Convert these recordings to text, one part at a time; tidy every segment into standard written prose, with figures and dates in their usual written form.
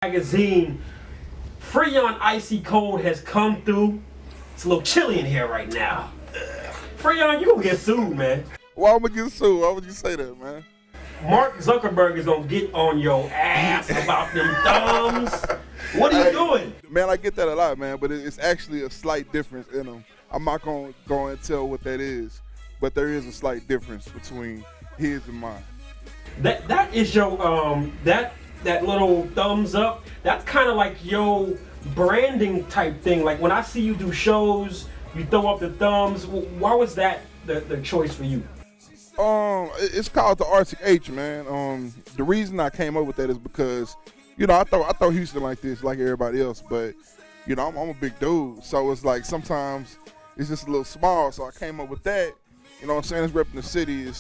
Magazine. Freon Icy Cold has come through. It's a little chilly in here right now. Freon, you gonna get sued, man. Why am I get sued? Why would you say that, man? Mark Zuckerberg is gonna get on your ass about them thumbs. What are you doing? Man, I get that a lot, man, but it's actually a slight difference in them. I'm not gonna go and tell what that is, but there is a slight difference between his and mine. That is your that little thumbs up. That's kind of like your branding type thing. Like when I see you do shows, you throw up the thumbs. Why was that the choice for you? It's called the Arctic H, man. The reason I came up with that is because, I thought Houston like this, like everybody else, but I'm a big dude, so it's like sometimes it's just a little small. So I came up with that. You know what I'm saying? It's repping the city,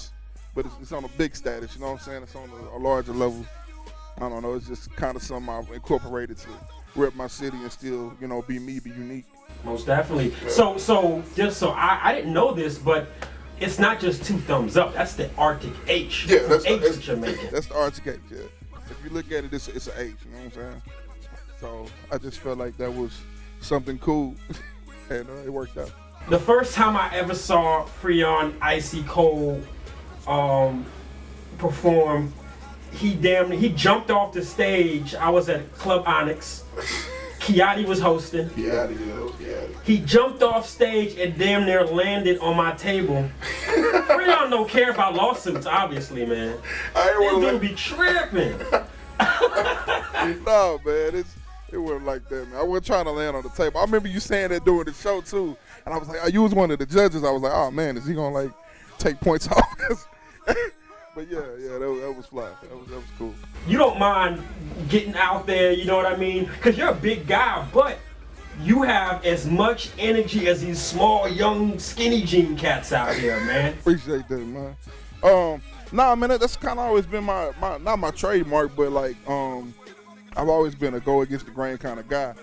but it's on a big status. You know what I'm saying? It's on a larger level. I don't know. It's just kind of something I've incorporated to rep my city and still, be me, be unique. Most definitely. So just so I didn't know this, but it's not just two thumbs up. That's the Arctic H. Yeah, that's you're making. That's the Arctic H. Yeah. If you look at it, it's an H. You know what I'm saying? So I just felt like that was something cool, and it worked out. The first time I ever saw Freon Icy Cold perform, he jumped off the stage. I was at Club Onyx. Kiati was hosting. He jumped off stage and damn near landed on my table. Freon don't care about lawsuits, obviously, man. This dude be tripping. No, man, it wasn't like that, man. I wasn't trying to land on the table. I remember you saying that during the show too, and I was like, you was one of the judges. I was like, oh man, is he gonna take points off? But yeah, that was fly. That was cool. You don't mind getting out there, you know what I mean? Because you're a big guy, but you have as much energy as these small, young, skinny jean cats out here, man. Appreciate that, man. Nah, man, that's kind of always been my not my trademark, but I've always been a go against the grain kind of guy.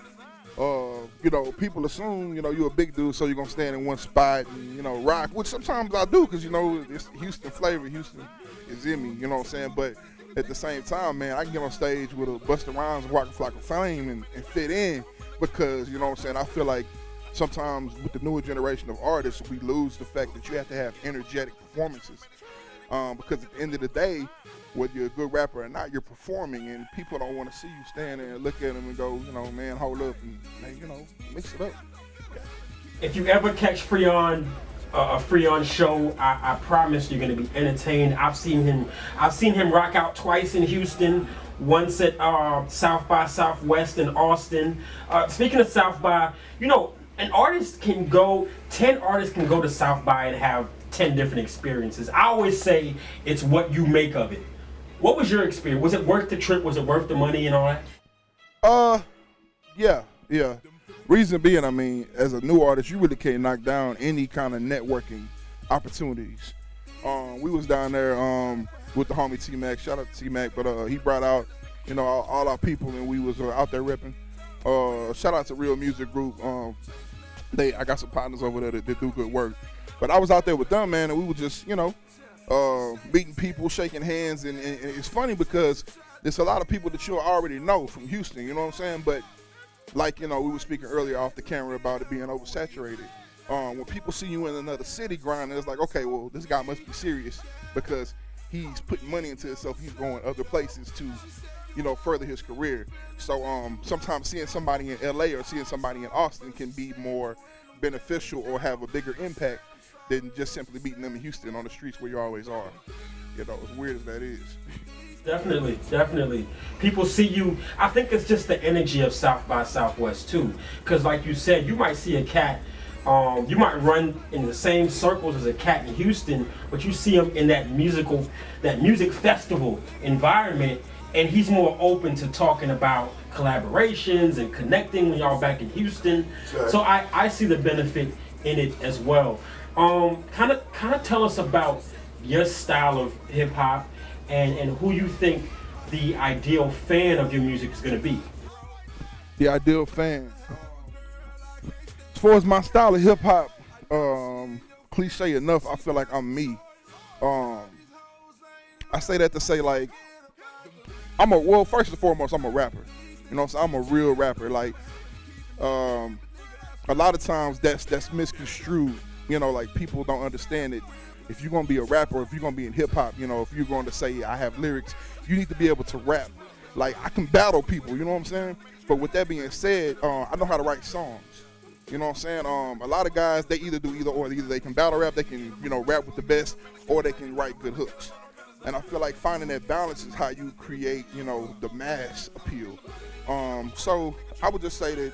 People assume, you're a big dude, so you're gonna stand in one spot and, rock, which sometimes I do, because, it's Houston flavor. Houston is in me, you know what I'm saying? But at the same time, man, I can get on stage with a Busta Rhymes and Walk a Flock of Fame and fit in, because, you know what I'm saying, I feel like sometimes with the newer generation of artists, we lose the fact that you have to have energetic performances. Because at the end of the day, whether you're a good rapper or not, you're performing, and people don't want to see you stand there and look at them and go, man, hold up, and mix it up. If you ever catch Freon, a Freon show, I promise you're gonna be entertained. I've seen him rock out twice in Houston. Once at South by Southwest in Austin. Speaking of South by, 10 artists can go to South by and have 10 different experiences. I always say it's what you make of it. What was your experience? Was it worth the trip? Was it worth the money and all that? Yeah. Reason being, as a new artist, you really can't knock down any kind of networking opportunities. We was down there with the homie T-Mac. Shout out to T-Mac, but he brought out, all our people, and we was out there repping. Shout out to Real Music Group. I got some partners over there that do good work. But I was out there with them, man, and we were just, meeting people, shaking hands, and it's funny because there's a lot of people that you already know from Houston, you know what I'm saying? But we were speaking earlier off the camera about it being oversaturated. When people see you in another city grinding, it's like, okay, well, this guy must be serious because he's putting money into himself. He's going other places to, further his career. So sometimes seeing somebody in LA or seeing somebody in Austin can be more beneficial or have a bigger impact than just simply meeting them in Houston on the streets where you always are. As weird as that is. Definitely. People see you. I think it's just the energy of South by Southwest too. Because like you said, you might see a cat, you might run in the same circles as a cat in Houston, but you see him in that music festival environment, and he's more open to talking about collaborations and connecting when y'all back in Houston. Sure. So I see the benefit in it as well. Kind of tell us about your style of hip hop and who you think the ideal fan of your music is going to be. The ideal fan. As far as my style of hip hop, cliche enough, I feel like I'm me. I say that to say first and foremost, I'm a rapper. You You know, so I'm a real rapper. Like, a lot of times that's misconstrued. You know, like people don't understand it. If you're gonna be a rapper, if you're gonna be in hip hop, you know, if you're going to say I have lyrics, you need to be able to rap. Like I can battle people, you know what I'm saying? But with that being said, I know how to write songs. You know what I'm saying? A lot of guys, they either do either or. Either they can battle rap, they can, you know, rap with the best, or they can write good hooks. And I feel like finding that balance is how you create, you know, the mass appeal. So I would just say that,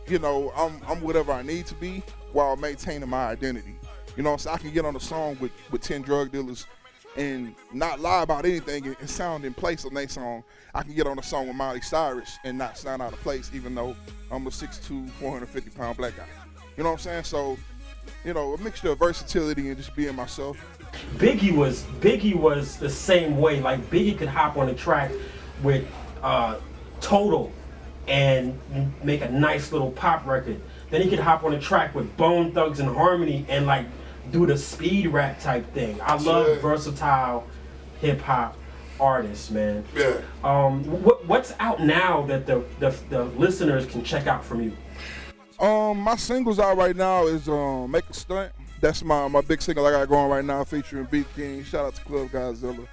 you know, I'm whatever I need to be while maintaining my identity. You know, so I can get on a song with 10 drug dealers and not lie about anything and sound in place on their song. I can get on a song with Miley Cyrus and not sound out of place, even though I'm a 6'2", 450-pound black guy. You know what I'm saying? So, you know, a mixture of versatility and just being myself. Biggie was the same way. Like Biggie could hop on a track with Total and make a nice little pop record. Then he could hop on a track with Bone Thugs and Harmony and like do the speed rap type thing. I love versatile hip hop artists, man. Yeah. What's out now that the listeners can check out from you? My singles out right now is Make a Stunt. That's my big single I got going right now featuring Beat King. Shout out to Club Godzilla.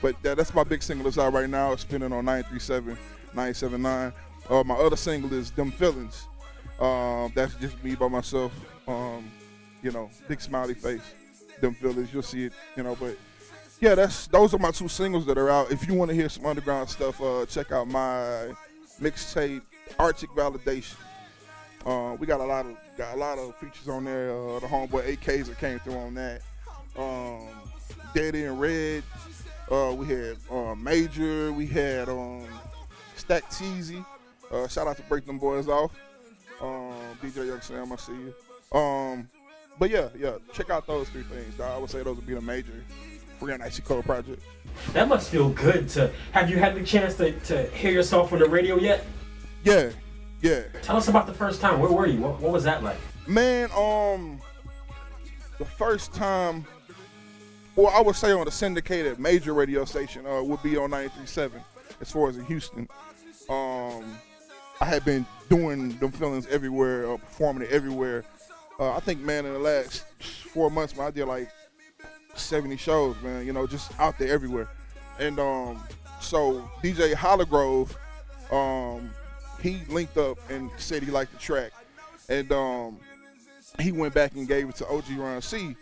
But that's my big single that's out right now. It's spinning on 937, 979. My other single is Them Feelings. That's just me by myself. You know, big smiley face. Them Feelings, you'll see it, you know, but yeah, those are my two singles that are out. If you want to hear some underground stuff, check out my mixtape, Arctic Validation. We got a lot of features on there. The homeboy AKs that came through on that. Daddy and Red. We had Major. We had Stack Teasy. Shout out to Break Them Boys Off. DJ Young Sam, I see you. But yeah, check out those three things. I would say those would be the major Freon Icy Cold project. That must feel good to have you had the chance to hear yourself on the radio yet? Yeah. Tell us about the first time. Where were you? What was that like? Man, the first time, well, I would say on the syndicated major radio station would be on 93.7 as far as in Houston. I had been doing Them Feelings everywhere, performing it everywhere. I think, man, in the last 4 months, man, I did like 70 shows, man, you know, just out there everywhere. And so DJ Holligrove, he linked up and said he liked the track. And he went back and gave it to OG Ron C.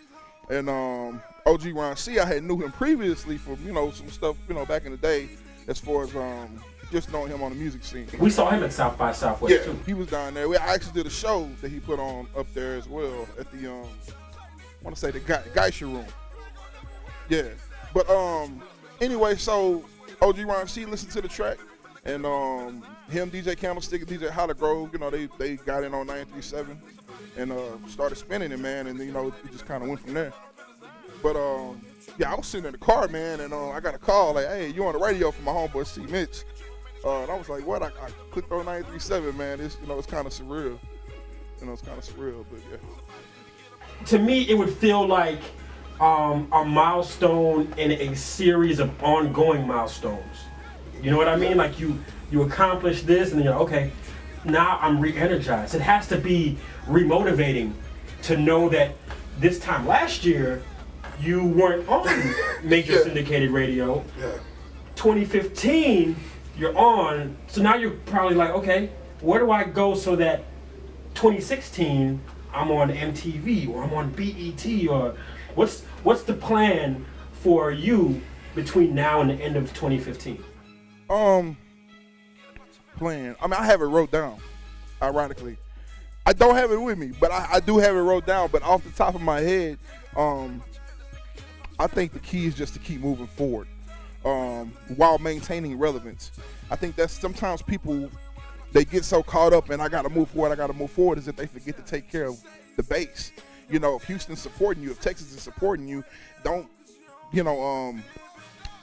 And OG Ron C, I had knew him previously from, you know, some stuff, you know, back in the day as far as just knowing him on the music scene. We saw him at South by Southwest too. He was down there. I actually did a show that he put on up there as well at the I want to say the Geisha Room. Yeah, but anyway, so OG Ron C listened to the track, and him, DJ Candlestick, and DJ Holligrove, you know, they got in on 937 and started spinning it, man, and you know it just kind of went from there. But yeah, I was sitting in the car, man, and I got a call like, "Hey, you on the radio?" from my homeboy C. Mitch. And I was like, "What?" I clicked on 937, man. It's, you know, it's kind of surreal. You know, it's kind of surreal, but yeah. To me, it would feel like a milestone in a series of ongoing milestones. You know what I mean? Like you accomplish this, and then you're okay. Now I'm re-energized. It has to be remotivating to know that this time last year you weren't on major syndicated radio. Yeah. 2015, you're on. So now you're probably like, okay, where do I go so that 2016 I'm on MTV or I'm on BET, or what's the plan for you between now and the end of 2015? Plan. I mean, I have it wrote down. Ironically, I don't have it with me, but I do have it wrote down. But off the top of my head, I think the key is just to keep moving forward while maintaining relevance. I think that sometimes people, they get so caught up in I gotta move forward, as if they forget to take care of the base. You know, if Houston's supporting you, if Texas is supporting you, don't, you know,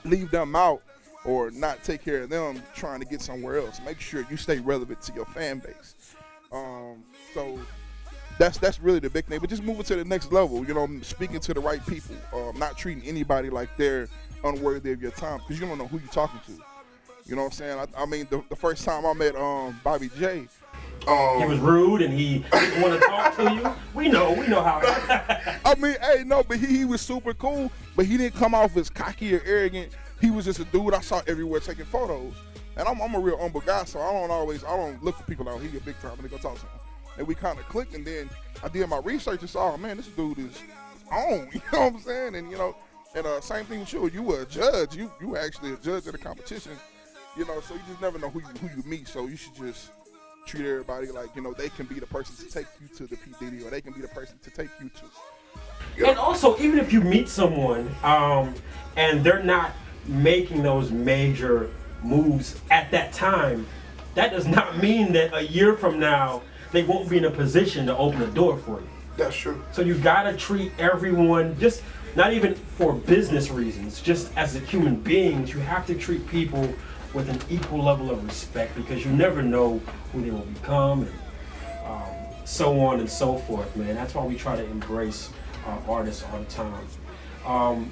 leave them out or not take care of them trying to get somewhere else. Make sure you stay relevant to your fan base. So that's really the big thing. But just moving to the next level, you know, speaking to the right people, not treating anybody like they're unworthy of your time, because you don't know who you're talking to. You know what I'm saying? I mean, the first time I met Bobby J. He was rude and he didn't want to talk to you. We know how. I mean, hey, no, but he was super cool, but he didn't come off as cocky or arrogant. He was just a dude I saw everywhere taking photos. And I'm a real humble guy, so I don't look for people out. He a big time and they go talk to him. And we kind of clicked, and then I did my research and saw, oh, man, this dude is on. You know what I'm saying? And and same thing with you. You were a judge. You were actually a judge at a competition. You know, so you just never know who you meet. So you should just treat everybody like, they can be the person to take you to the P. Diddy, or they can be the person to take you to. And also, even if you meet someone and they're not making those major moves at that time, that does not mean that a year from now they won't be in a position to open a door for you. That's true. So you gotta treat everyone, just not even for business reasons, just as a human beings, you have to treat people with an equal level of respect, because you never know who they will become, and so on and so forth, man. That's why we try to embrace artists all the time.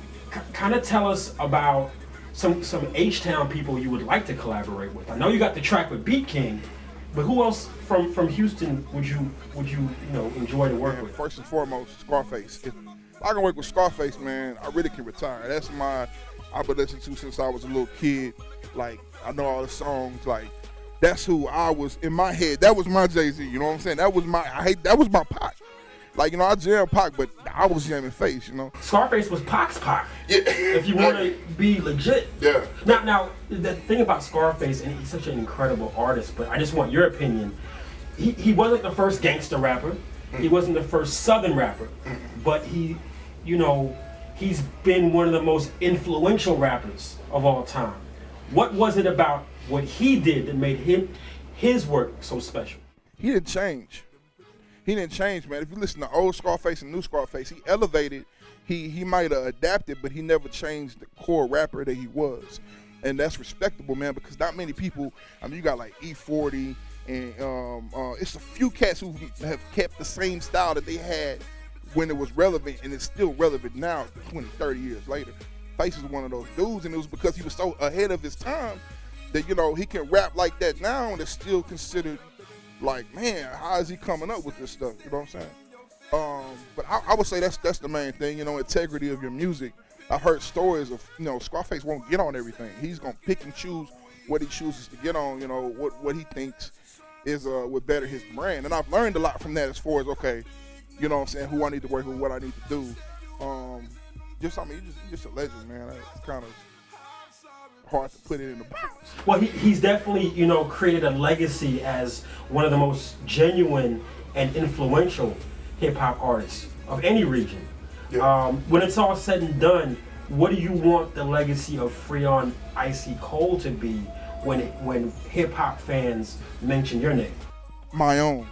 Kind of tell us about some H-Town people you would like to collaborate with. I know you got the track with Beat King, but who else from Houston would you enjoy to work with? First and foremost, Scarface. If I can work with Scarface, man, I really can retire. That's I've been listening to since I was a little kid. Like, I know all the songs. Like, that's who I was in my head. That was my Jay-Z. You know what I'm saying? That was my Pac. Like, I jammed Pac, but I was jamming Face. Scarface was Pac's Pac. Yeah. If you want to be legit. Yeah. Now, the thing about Scarface, and he's such an incredible artist, but I just want your opinion. He wasn't the first gangster rapper. He wasn't the first Southern rapper, but he's been one of the most influential rappers of all time. What was it about what he did that made his work so special? He didn't change. He didn't change, man. If you listen to old Scarface and new Scarface, he elevated. He might have adapted, but he never changed the core rapper that he was. And that's respectable, man, because not many people, you got like E40, and it's a few cats who have kept the same style that they had when it was relevant, and it's still relevant now, 20, 30 years later. Face is one of those dudes, and it was because he was so ahead of his time that, he can rap like that now, and it's still considered like, man, how is he coming up with this stuff? You know what I'm saying? But I would say that's the main thing, integrity of your music. I've heard stories of, Scarface won't get on everything. He's going to pick and choose what he chooses to get on, what he thinks is would better his brand. And I've learned a lot from that as far as, okay, who I need to work with, what I need to do. You're just a legend, man. It's kind of hard to put it in the box. Well, he's definitely, created a legacy as one of the most genuine and influential hip-hop artists of any region. Yeah. When it's all said and done, what do you want the legacy of Freon Icy Cold to be when hip-hop fans mention your name? My own.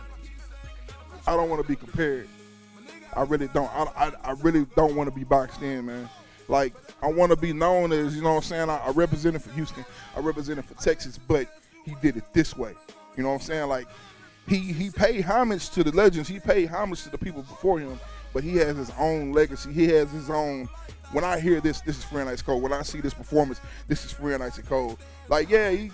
I don't want to be compared. I really don't. I really don't want to be boxed in, man. Like, I want to be known as, I represented for Houston. I represented for Texas, but he did it this way. You know what I'm saying? Like, he paid homage to the legends. He paid homage to the people before him, but he has his own legacy. He has his own. When I hear this is Freon Icy Cold. When I see this performance, this is Freon Icy Cold. Like, yeah, he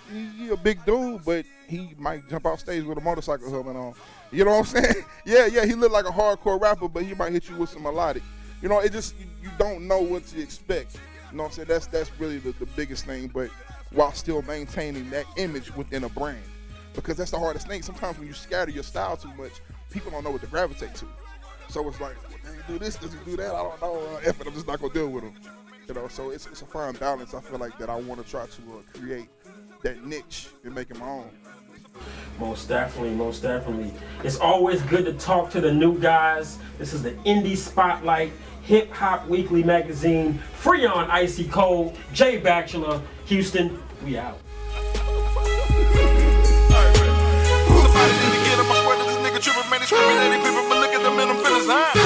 a big dude, but he might jump off stage with a motorcycle helmet on. You know what I'm saying? Yeah, he look like a hardcore rapper, but he might hit you with some melodic. It just, you don't know what to expect. You know what I'm saying? That's really the biggest thing, but while still maintaining that image within a brand. Because that's the hardest thing. Sometimes when you scatter your style too much, people don't know what to gravitate to. So it's like, well, does he do this? Does he do that? I don't know. I'm just not going to deal with him. So it's a fine balance, I feel like, that I want to try to create that niche and make it my own. Most definitely. It's always good to talk to the new guys. This is the Indie Spotlight, Hip Hop Weekly Magazine, Freon Icy Cold, Jay Bachelor, Houston, we out. Somebody need to get him. I swear that this nigga tripping, man. He's screaming at these people, but look at them and them feelings, huh?